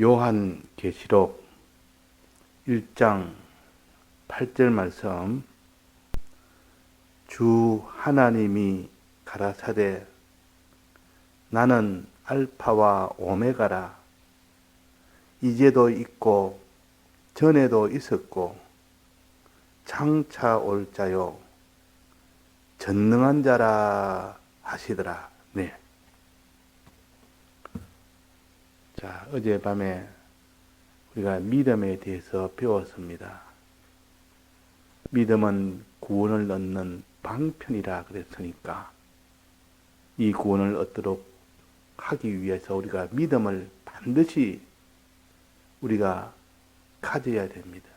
요한계시록 1장 8절 말씀. 주 하나님이 가라사대 나는 알파와 오메가라. 이제도 있고 전에도 있었고 장차 올 자요 전능한 자라 하시더라. 네. 자, 어젯밤에 우리가 믿음에 대해서 배웠습니다. 믿음은 구원을 얻는 방편이라 그랬으니까 이 구원을 얻도록 하기 위해서 우리가 믿음을 반드시 우리가 가져야 됩니다.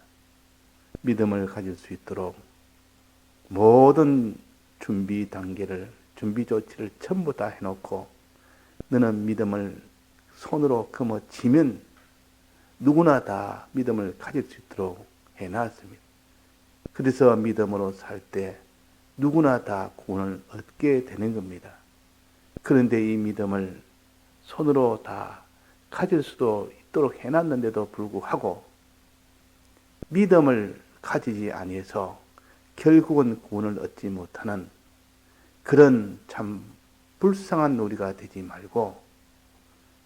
믿음을 가질 수 있도록 모든 준비 단계를, 준비 조치를 전부 다 해놓고 너는 믿음을 손으로 거머쥐면 누구나 다 믿음을 가질 수 있도록 해놨습니다. 그래서 믿음으로 살 때 누구나 다 구원을 얻게 되는 겁니다. 그런데 이 믿음을 손으로 다 가질 수도 있도록 해놨는데도 불구하고 믿음을 가지지 아니해서 결국은 구원을 얻지 못하는 그런 참 불쌍한 우리가 되지 말고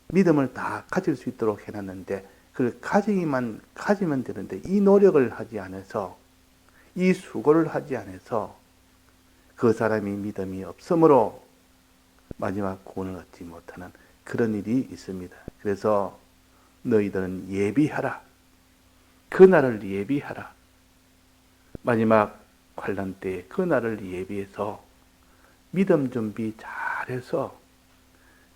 믿음을 다 가질 수 있도록 해놨는데 그걸 가지기만 가지면 되는데 이 노력을 하지 않아서 이 수고를 하지 않아서 그 사람이 믿음이 없으므로 마지막 구원을 얻지 못하는 그런 일이 있습니다. 그래서 너희들은 예비하라. 그날을 예비하라. 마지막 환난 때 그날을 예비해서 믿음 준비 잘해서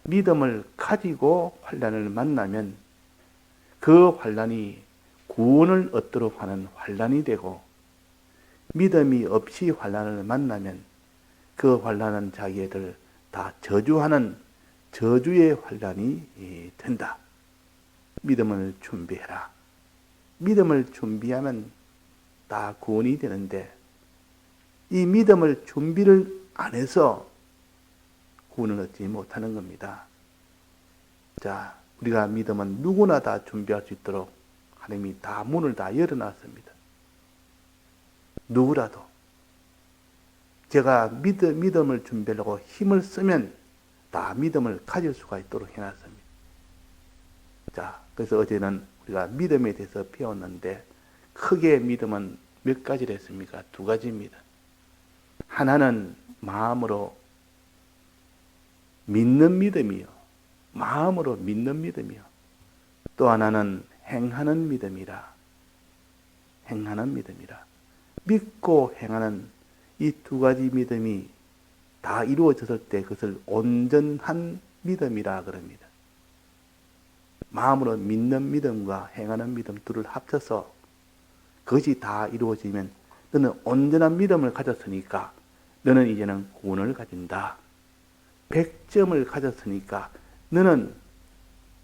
믿음을 가지고 환난을 만나면 그 환난이 구원을 얻도록 하는 환난이 되고 믿음이 없이 환난을 만나면 그 환난은 자기들 다 저주하는 저주의 환난이 된다. 믿음을 준비해라. 믿음을 준비하면 다 구원이 되는데 이 믿음을 준비를 안 해서 구원을 얻지 못하는 겁니다. 자, 우리가 믿음은 누구나 다 준비할 수 있도록 하나님이 다 문을 다 열어놨습니다. 누구라도 제가 믿음을 준비하려고 힘을 쓰면 다 믿음을 가질 수가 있도록 해놨습니다. 자, 그래서 어제는 우리가 믿음에 대해서 배웠는데 크게 믿음은 몇 가지를 했습니까? 두 가지입니다. 하나는 마음으로 믿는 믿음이요. 마음으로 믿는 믿음이요. 또 하나는 행하는 믿음이라. 행하는 믿음이라. 믿고 행하는 이 두 가지 믿음이 다 이루어졌을 때 그것을 온전한 믿음이라 그럽니다. 마음으로 믿는 믿음과 행하는 믿음 둘을 합쳐서 그것이 다 이루어지면 너는 온전한 믿음을 가졌으니까 너는 이제는 구원을 가진다. 100점을 가졌으니까 너는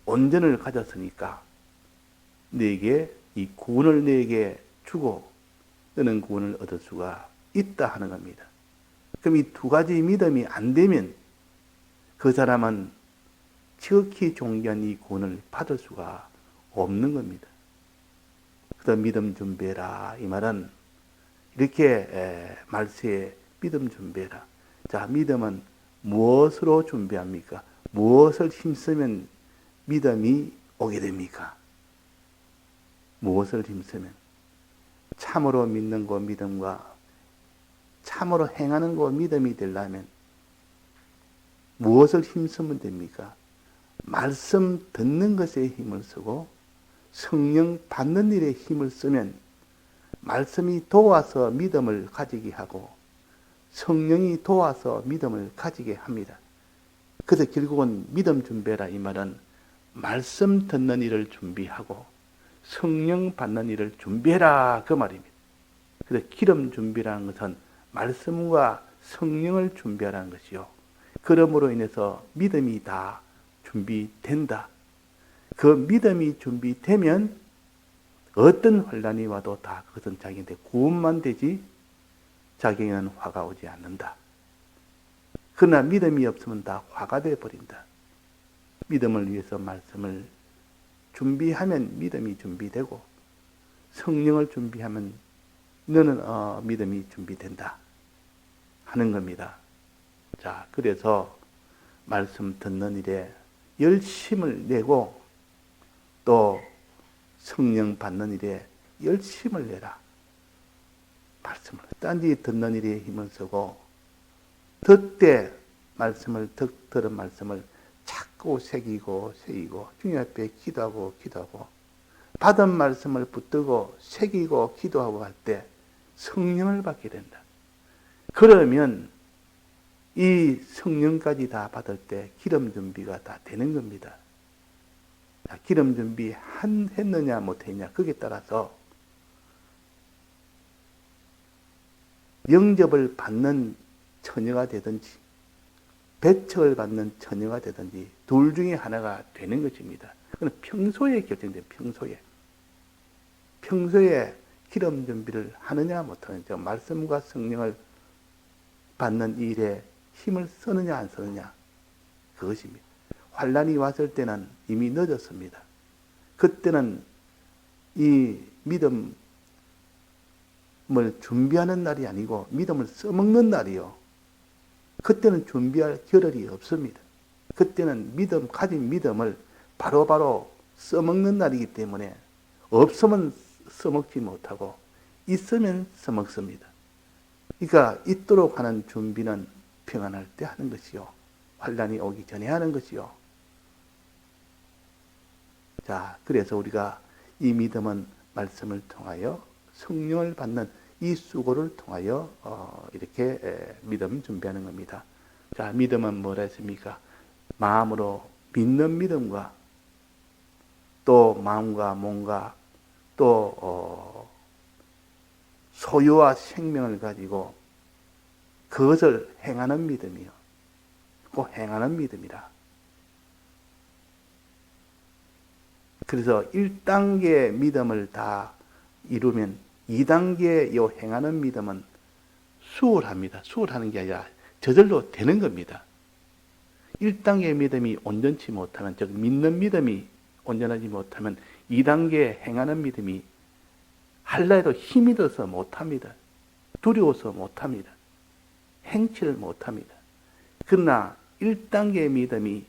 온전을 가졌으니까 너에게 이 구원을 너에게 주고 너는 구원을 얻을 수가 있다 하는 겁니다. 그럼 이 두 가지 믿음이 안 되면 그 사람은 지극히 존귀한 이 구원을 받을 수가 없는 겁니다. 그래서 믿음 준비해라. 이 말은 이렇게 말세에 믿음 준비해라. 자, 믿음은 무엇으로 준비합니까? 무엇을 힘쓰면 믿음이 오게 됩니까? 무엇을 힘쓰면? 참으로 믿는 거 믿음과 참으로 행하는 거 믿음이 되려면 무엇을 힘쓰면 됩니까? 말씀 듣는 것에 힘을 쓰고 성령 받는 일에 힘을 쓰면 말씀이 도와서 믿음을 가지게 하고 성령이 도와서 믿음을 가지게 합니다. 그래서 결국은 믿음 준비해라 이 말은 말씀 듣는 일을 준비하고 성령 받는 일을 준비해라 그 말입니다. 그래서 기름 준비라는 것은 말씀과 성령을 준비하라는 것이요. 그러므로 인해서 믿음이 다 준비된다. 그 믿음이 준비되면 어떤 환난이 와도 다 그것은 자기한테 구원만 되지 자기에게는 화가 오지 않는다. 그러나 믿음이 없으면 다 화가 되어버린다. 믿음을 위해서 말씀을 준비하면 믿음이 준비되고 성령을 준비하면 너는 믿음이 준비된다 하는 겁니다. 자, 그래서 말씀 듣는 일에 열심을 내고 또 성령 받는 일에 열심을 내라. 말씀을 딴지 듣는 일에 힘을 쓰고 듣되 말씀을 들은 말씀을 자꾸 새기고 주님 앞에 기도하고 받은 말씀을 붙들고 새기고 기도하고 할 때 성령을 받게 된다. 그러면 이 성령까지 다 받을 때 기름 준비가 다 되는 겁니다. 기름 준비 했느냐 못했느냐 거기에 따라서 영접을 받는 처녀가 되든지 배척을 받는 처녀가 되든지 둘 중에 하나가 되는 것입니다. 그건 평소에 결정돼요. 평소에 기름 준비를 하느냐 못하느냐, 말씀과 성령을 받는 일에 힘을 쓰느냐 안 쓰느냐 그것입니다. 환난이 왔을 때는 이미 늦었습니다. 그때는 이 믿음을 준비하는 날이 아니고 믿음을 써먹는 날이요. 그때는 준비할 겨를이 없습니다. 그때는 가진 믿음을 바로바로 써먹는 날이기 때문에 없으면 써먹지 못하고 있으면 써먹습니다. 그러니까 있도록 하는 준비는 평안할 때 하는 것이요. 환난이 오기 전에 하는 것이요. 자, 그래서 우리가 이 믿음은 말씀을 통하여 성령을 받는 이 수고를 통하여 이렇게 믿음 준비하는 겁니다. 자, 믿음은 뭐라 했습니까? 마음으로 믿는 믿음과 또 마음과 몸과 또 소유와 생명을 가지고 그것을 행하는 믿음이요. 그 행하는 믿음이라. 그래서 1단계 믿음을 다 이루면 2단계 요 행하는 믿음은 수월합니다. 수월하는 게 아니라 저절로 되는 겁니다. 1단계 믿음이 온전치 못하면, 즉 믿는 믿음이 온전하지 못하면 2단계 행하는 믿음이 할라 해도 힘이 들어서 못합니다. 두려워서 못합니다. 행치를 못합니다. 그러나 1단계 믿음이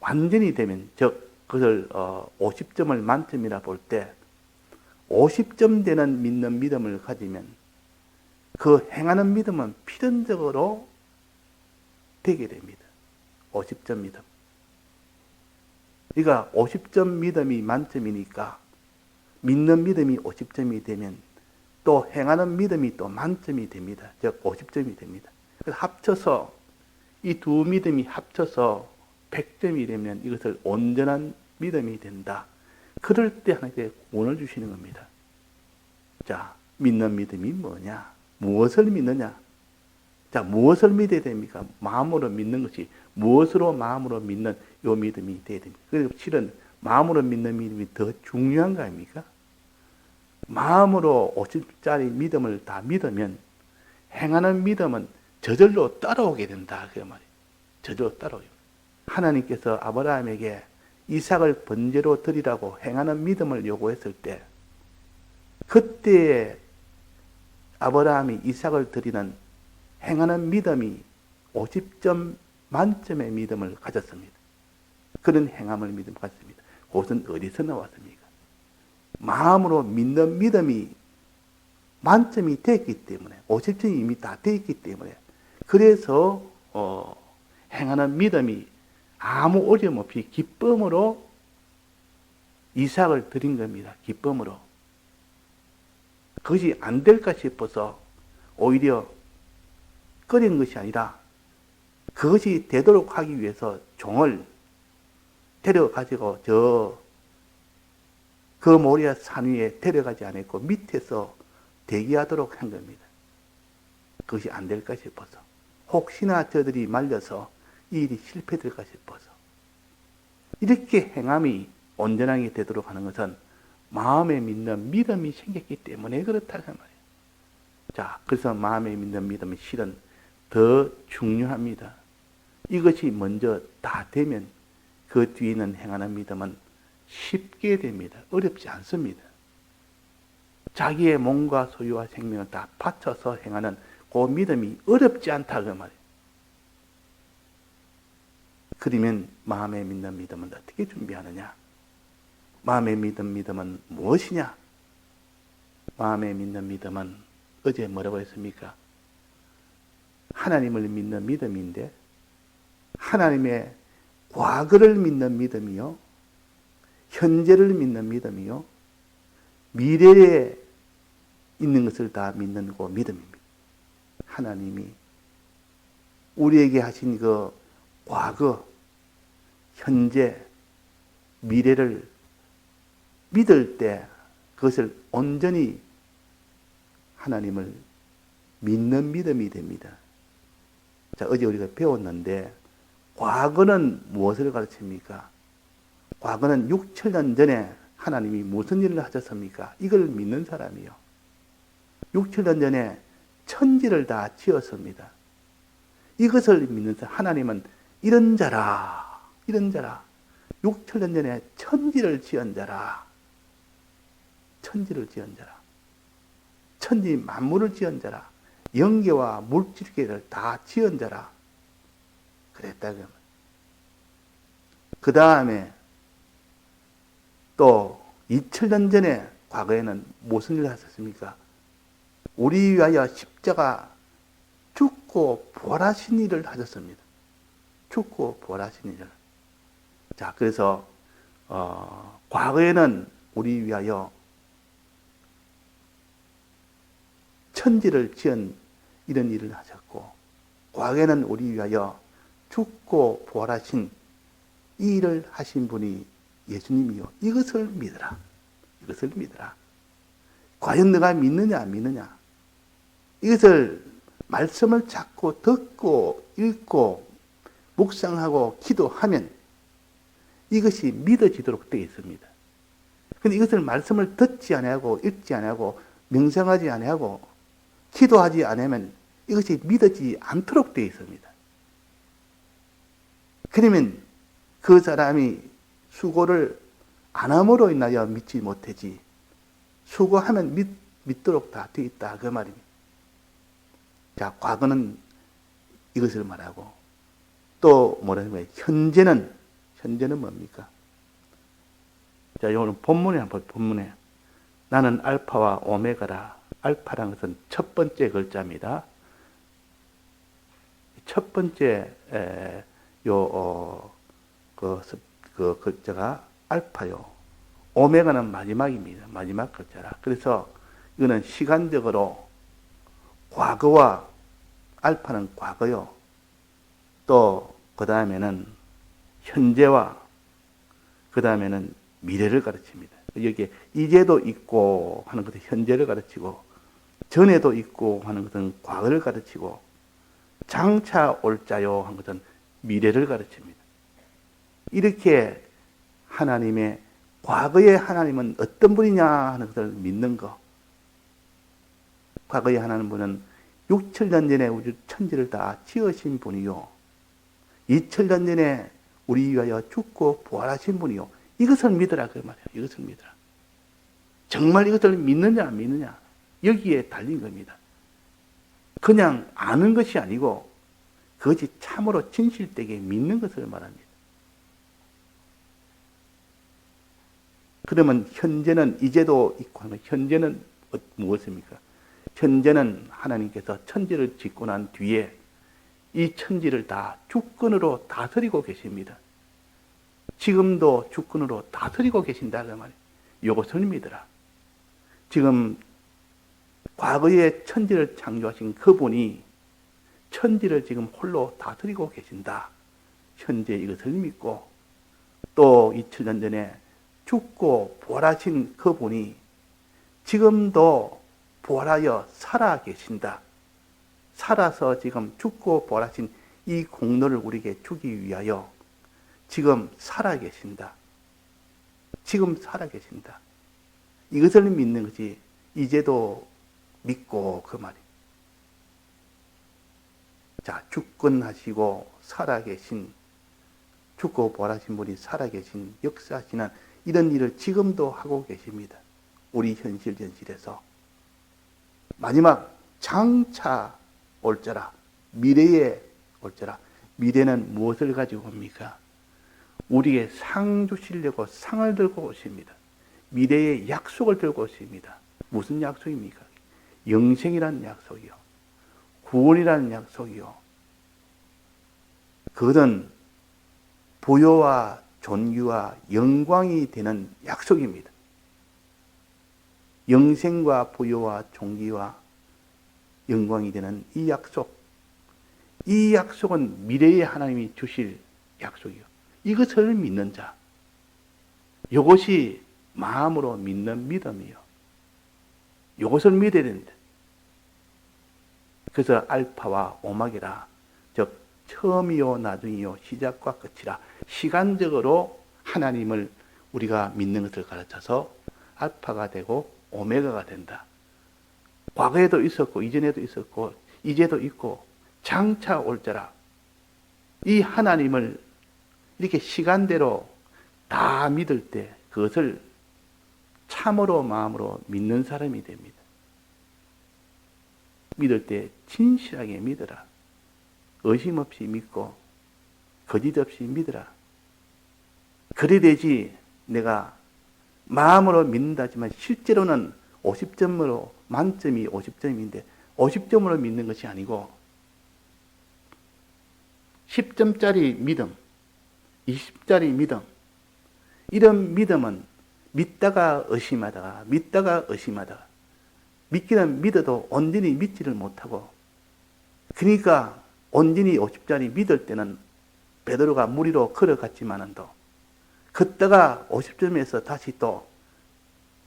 완전히 되면, 즉 그것을 50점을 만점이라 볼 때 50점 되는 믿는 믿음을 가지면 그 행하는 믿음은 필연적으로 되게 됩니다. 50점 믿음. 그러니까 50점 믿음이 만점이니까 믿는 믿음이 50점이 되면 또 행하는 믿음이 또 만점이 됩니다. 즉 50점이 됩니다. 그래서 합쳐서 이 두 믿음이 합쳐서 100점이 되면 이것을 온전한 믿음이 된다. 그럴 때 하나님께 구원을 주시는 겁니다. 자, 믿는 믿음이 뭐냐? 무엇을 믿느냐? 자, 무엇을 믿어야 됩니까? 마음으로 믿는 것이 무엇으로 마음으로 믿는 요 믿음이 되어야 됩니다. 그래서 실은 마음으로 믿는 믿음이 더 중요한 거 아닙니까? 마음으로 50짜리 믿음을 다 믿으면 행하는 믿음은 저절로 따라오게 된다. 그 말이에요. 저절로 따라오요. 하나님께서 아브라함에게 이삭을 번제로 드리라고 행하는 믿음을 요구했을 때 그때 아브라함이 이삭을 드리는 행하는 믿음이 50점 만점의 믿음을 가졌습니다. 그런 행함을 믿음 가졌습니다. 그것은 어디서 나왔습니까? 마음으로 믿는 믿음이 만점이 됐기 때문에 50점이 이미 다 됐기 때문에 그래서 행하는 믿음이 아무 어려움 없이 기쁨으로 이삭을 드린 겁니다. 기쁨으로. 그것이 안 될까 싶어서 오히려 꺼린 것이 아니라 그것이 되도록 하기 위해서 종을 데려가지고 그 모리아 산 위에 데려가지 않았고 밑에서 대기하도록 한 겁니다. 그것이 안 될까 싶어서. 혹시나 저들이 말려서 이 일이 실패될까 싶어서. 이렇게 행함이 온전하게 되도록 하는 것은 마음에 믿는 믿음이 생겼기 때문에 그렇다는 말이에요. 자, 그래서 마음에 믿는 믿음이 실은 더 중요합니다. 이것이 먼저 다 되면 그 뒤에는 행하는 믿음은 쉽게 됩니다. 어렵지 않습니다. 자기의 몸과 소유와 생명을 다 바쳐서 행하는 그 믿음이 어렵지 않다 그 말이에요. 그러면 마음에 믿는 믿음은 어떻게 준비하느냐? 마음에 믿는 믿음은 무엇이냐? 마음에 믿는 믿음은 어제 뭐라고 했습니까? 하나님을 믿는 믿음인데 하나님의 과거를 믿는 믿음이요, 현재를 믿는 믿음이요, 미래에 있는 것을 다 믿는 그 믿음입니다. 하나님이 우리에게 하신 그 과거, 현재, 미래를 믿을 때 그것을 온전히 하나님을 믿는 믿음이 됩니다. 자, 어제 우리가 배웠는데 과거는 무엇을 가르칩니까? 과거는 6천년 전에 하나님이 무슨 일을 하셨습니까? 이걸 믿는 사람이요. 6천년 전에 천지를 다 지었습니다. 이것을 믿는 사람, 하나님은 이런 자라, 이런 자라. 6천년 전에 천지를 지은 자라. 천지를 지은 자라. 천지 만물을 지은 자라. 영계와 물질계를 다 지은 자라. 그랬다 그러면. 그 다음에 또 2000년 전에 과거에는 무슨 일을 하셨습니까? 우리 위하여 십자가 죽고 부활하신 일을 하셨습니다. 죽고 부활하신 일을. 자, 그래서 과거에는 우리 위하여 천지를 지은 이런 일을 하셨고, 과거에는 우리 위하여 죽고 부활하신 이 일을 하신 분이 예수님이요. 이것을 믿어라. 이것을 믿어라. 과연 너가 믿느냐, 안 믿느냐? 이것을 말씀을 자꾸 듣고 읽고 묵상하고 기도하면 이것이 믿어지도록 되어 있습니다. 그런데 이것을 말씀을 듣지 아니하고 읽지 아니하고 명상하지 아니하고 기도하지 않으면 이것이 믿어지지 않도록 되어 있습니다. 그러면 그 사람이 수고를 안 함으로 인하여 믿지 못하지, 수고하면 믿도록 다 되어 있다 그 말입니다. 자, 과거는 이것을 말하고 또 뭐라는 거예요? 현재는 뭡니까? 자, 오늘 본문에 한번 본문에 나는 알파와 오메가라. 알파라는 것은 첫 번째 글자입니다. 첫 번째 그 글자가 알파요. 오메가는 마지막입니다. 마지막 글자라. 그래서 이거는 시간적으로 과거와 알파는 과거요. 또 그 다음에는 현재와 그 다음에는 미래를 가르칩니다. 여기에 이제도 있고 하는 것은 현재를 가르치고 전에도 있고 하는 것은 과거를 가르치고 장차 올 자요 하는 것은 미래를 가르칩니다. 이렇게 하나님의 과거의 하나님은 어떤 분이냐 하는 것을 믿는 것. 과거의 하나님 분은 6천년 전에 우주 천지를 다 지으신 분이요. 2000년 전에 우리 위하여 죽고 부활하신 분이요. 이것을 믿으라 그 말이에요. 이것을 믿으라. 정말 이것을 믿느냐 안 믿느냐 여기에 달린 겁니다. 그냥 아는 것이 아니고 그것이 참으로 진실되게 믿는 것을 말합니다. 그러면 현재는 이제도 있고 하는 현재는 무엇입니까? 현재는 하나님께서 천지를 짓고 난 뒤에 이 천지를 다 주권으로 다스리고 계십니다. 지금도 주권으로 다스리고 계신다 그 말이에요. 이것을 믿으라. 지금 과거에 천지를 창조하신 그분이 천지를 지금 홀로 다스리고 계신다. 현재 이것을 믿고 또 2000년 전에 죽고 부활하신 그분이 지금도 부활하여 살아 계신다. 살아서 지금 죽고 부활하신 이 공로를 우리에게 주기 위하여 지금 살아 계신다. 지금 살아 계신다. 이것을 믿는 것이 이제도 믿고 그 말이에요. 자, 주권하시고 살아 계신, 죽고 부활하신 분이 살아 계신 역사하시는 이런 일을 지금도 하고 계십니다. 우리 현실에서. 마지막 장차 올자라, 미래에 올자라. 미래는 무엇을 가지고 옵니까? 우리에게 상 주시려고 상을 들고 오십니다. 미래의 약속을 들고 오십니다. 무슨 약속입니까? 영생이라는 약속이요. 구원이라는 약속이요. 그것은 부요와 존귀와 영광이 되는 약속입니다. 영생과 부요와 존귀와 영광이 되는 이 약속. 이 약속은 미래의 하나님이 주실 약속이요. 이것을 믿는 자. 이것이 마음으로 믿는 믿음이요. 이것을 믿어야 됩니다. 그래서 알파와 오마게라. 즉 처음이요 나중이요 시작과 끝이라. 시간적으로 하나님을 우리가 믿는 것을 가르쳐서 알파가 되고 오메가가 된다. 과거에도 있었고 이전에도 있었고 이제도 있고 장차 올 자라. 이 하나님을 이렇게 시간대로 다 믿을 때 그것을 참으로 마음으로 믿는 사람이 됩니다. 믿을 때 진실하게 믿어라. 의심 없이 믿고 거짓 없이 믿어라. 그래 되지 내가 마음으로 믿는다지만 실제로는 50점으로 만점이 50점인데 50점으로 믿는 것이 아니고 10점짜리 믿음, 20짜리 믿음. 이런 믿음은 믿다가 의심하다가 믿다가 의심하다가 믿기는 믿어도 온전히 믿지를 못하고 그러니까 온전히 50짜리 믿을 때는 베드로가 물 위로 걸어갔지만은도 걷다가 50점에서 다시 또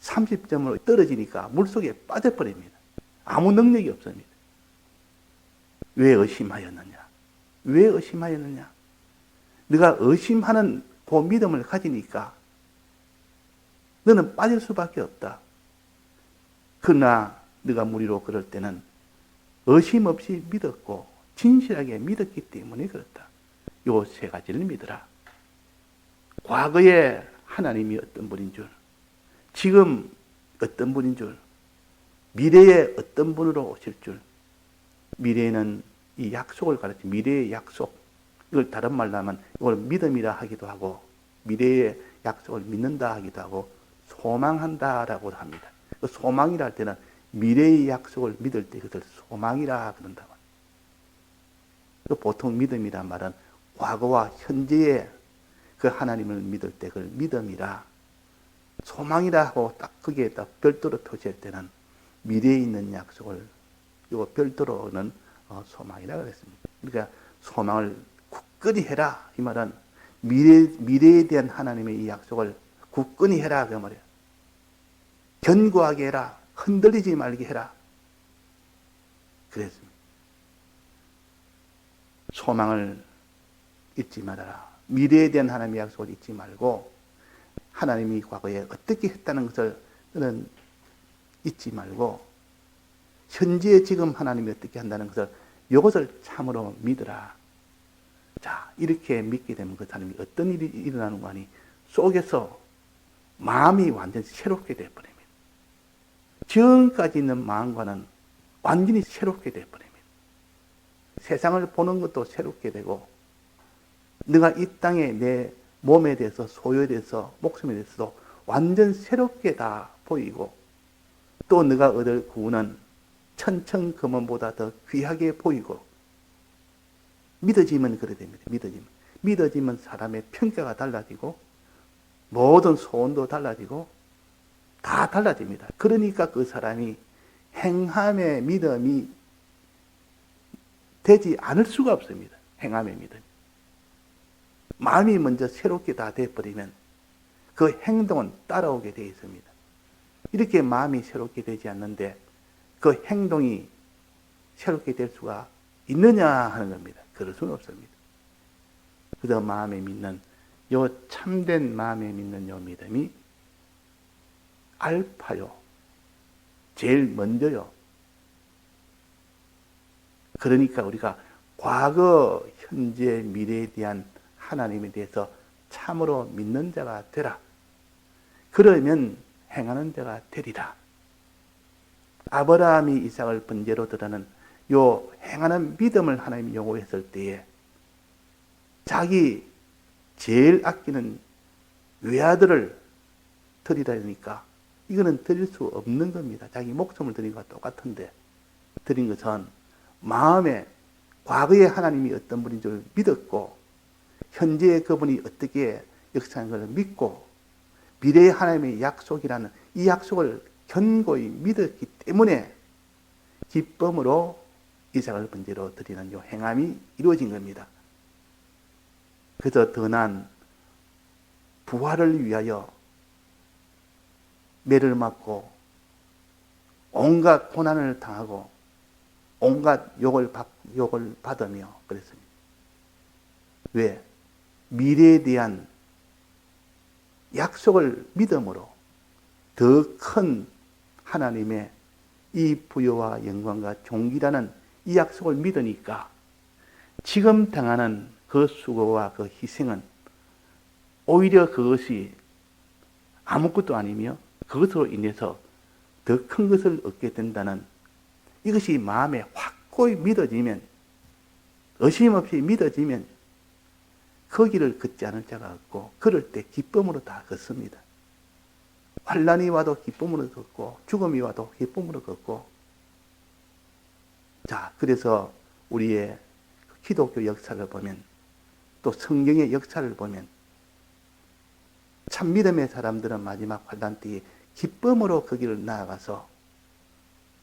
30점으로 떨어지니까 물속에 빠져버립니다. 아무 능력이 없습니다. 왜 의심하였느냐? 왜 의심하였느냐? 네가 의심하는 그 믿음을 가지니까 너는 빠질 수밖에 없다. 그러나 네가 물 위로 걸을 때는 의심 없이 믿었고 진실하게 믿었기 때문에 그렇다. 요 세 가지를 믿어라. 과거에 하나님이 어떤 분인 줄, 지금 어떤 분인 줄, 미래에 어떤 분으로 오실 줄, 미래에는 이 약속을 가르치 미래의 약속, 이걸 다른 말로 하면 이걸 믿음이라 하기도 하고 미래의 약속을 믿는다 하기도 하고 소망한다라고 합니다. 그 소망이라 할 때는 미래의 약속을 믿을 때 그것을 소망이라 그런다고 합니다. 보통 믿음이란 말은 과거와 현재의 그 하나님을 믿을 때 그걸 믿음이라 소망이라 하고 딱 거기에 딱 별도로 표시할 때는 미래에 있는 약속을 이거 별도로는 소망이라 그랬습니다. 그러니까 소망을 굳건히 해라 이 말은 미래에 대한 하나님의 이 약속을 굳건히 해라 그 말이에요. 견고하게 해라. 흔들리지 말게 해라. 그랬습니다. 소망을 잊지 말아라. 미래에 대한 하나님의 약속을 잊지 말고 하나님이 과거에 어떻게 했다는 것을 너는 잊지 말고 현재 지금 하나님이 어떻게 한다는 것을 이것을 참으로 믿으라. 자, 이렇게 믿게 되면 그 사람이 어떤 일이 일어나는 거 아니 속에서 마음이 완전히 새롭게 되어버립니다. 지금까지 있는 마음과는 완전히 새롭게 되어버립니다. 세상을 보는 것도 새롭게 되고 네가 이 땅에 내 몸에 대해서 소유에 대해서 목숨에 대해서도 완전 새롭게 다 보이고 또 네가 얻을 구원은 천천금원보다 더 귀하게 보이고 믿어지면 그래 됩니다. 믿어지면 사람의 평가가 달라지고 모든 소원도 달라지고 다 달라집니다. 그러니까 그 사람이 행함의 믿음이 되지 않을 수가 없습니다. 행함의 믿음. 마음이 먼저 새롭게 다 돼버리면 그 행동은 따라오게 되어 있습니다. 이렇게 마음이 새롭게 되지 않는데 그 행동이 새롭게 될 수가 있느냐 하는 겁니다. 그럴 수는 없습니다. 그저 마음에 믿는 요 참된 마음에 믿는 요 믿음이 알파요. 제일 먼저요. 그러니까 우리가 과거, 현재, 미래에 대한 하나님에 대해서 참으로 믿는 자가 되라. 그러면 행하는 자가 되리라. 아브라함이 이삭을 번제로 드리는 요 행하는 믿음을 하나님이 요구했을 때에 자기 제일 아끼는 외아들을 드리라니까 이거는 드릴 수 없는 겁니다. 자기 목숨을 드린 것과 똑같은데 드린 것은 마음에 과거에 하나님이 어떤 분인 줄 믿었고 현재의 그분이 어떻게 역사하는 것을 믿고 미래의 하나님의 약속이라는 이 약속을 견고히 믿었기 때문에 기쁨으로 이삭을 번제로 드리는 이 행함이 이루어진 겁니다. 그래서 더 난 부활을 위하여 매를 맞고 온갖 고난을 당하고 온갖 욕을 받으며 그랬습니다. 왜? 미래에 대한 약속을 믿음으로 더 큰 하나님의 이 부여와 영광과 존귀라는 이 약속을 믿으니까 지금 당하는 그 수고와 그 희생은 오히려 그것이 아무것도 아니며 그것으로 인해서 더 큰 것을 얻게 된다는 이것이 마음에 확고히 믿어지면 의심 없이 믿어지면 거기를 걷지 않을 자가 없고 그럴 때 기쁨으로 다 걷습니다. 환난이 와도 기쁨으로 걷고 죽음이 와도 기쁨으로 걷고 자 그래서 우리의 기독교 역사를 보면 또 성경의 역사를 보면 참 믿음의 사람들은 마지막 환난 때에 기쁨으로 그 길을 나아가서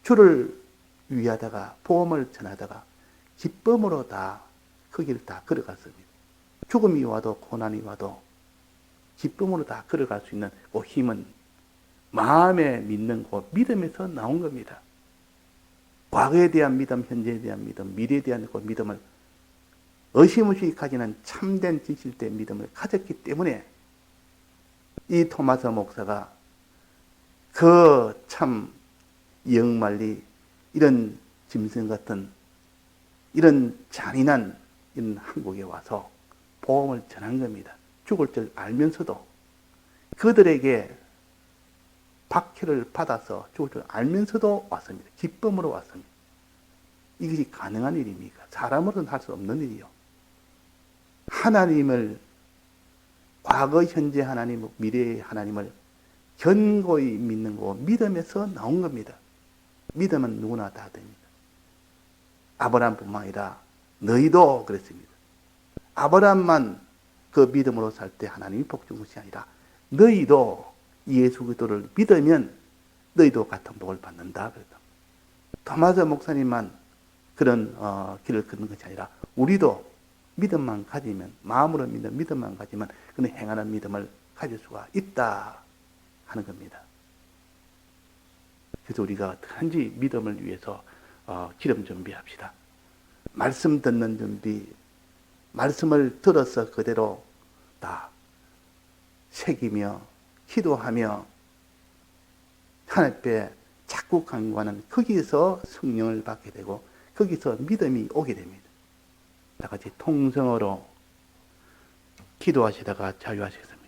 주를 위하다가 복음을 전하다가 기쁨으로 다 그 길을 다 걸어갔습니다. 죽음이 와도 고난이 와도 기쁨으로 다 걸어갈 수 있는 그 힘은 마음에 믿는 그 믿음에서 나온 겁니다. 과거에 대한 믿음, 현재에 대한 믿음, 미래에 대한 그 믿음을 의심 없이 가지는 참된 진실된 믿음을 가졌기 때문에 이 토마스 목사가 그 참 영말리 이런 짐승 같은 이런 잔인한 이런 한국에 와서 복음을 전한 겁니다. 죽을 줄 알면서도 그들에게 박해를 받아서 죽을 줄 알면서도 왔습니다. 기쁨으로 왔습니다. 이것이 가능한 일입니까? 사람으로는 할 수 없는 일이요. 하나님을 과거, 현재 하나님, 미래의 하나님을 견고히 믿는 거 믿음에서 나온 겁니다. 믿음은 누구나 다 됩니다. 아브라함뿐만 아니라 너희도 그랬습니다. 아브라함만 그 믿음으로 살 때 하나님이 복 준 것이 아니라 너희도 예수 그리스도를 믿으면 너희도 같은 복을 받는다 그랬다. 토마스 목사님만 그런 길을 걷는 것이 아니라 우리도 믿음만 가지면 마음으로 믿는 믿음만 가지면 그는 행하는 믿음을 가질 수가 있다 하는 겁니다. 그래서 우리가 단지 믿음을 위해서 기름 준비합시다. 말씀 듣는 준비, 말씀을 들어서 그대로 다 새기며 기도하며 하나님 앞에 자꾸 간구하는 거기에서 성령을 받게 되고 거기서 믿음이 오게 됩니다. 다 같이 통성어로 기도하시다가 자유하시겠습니다.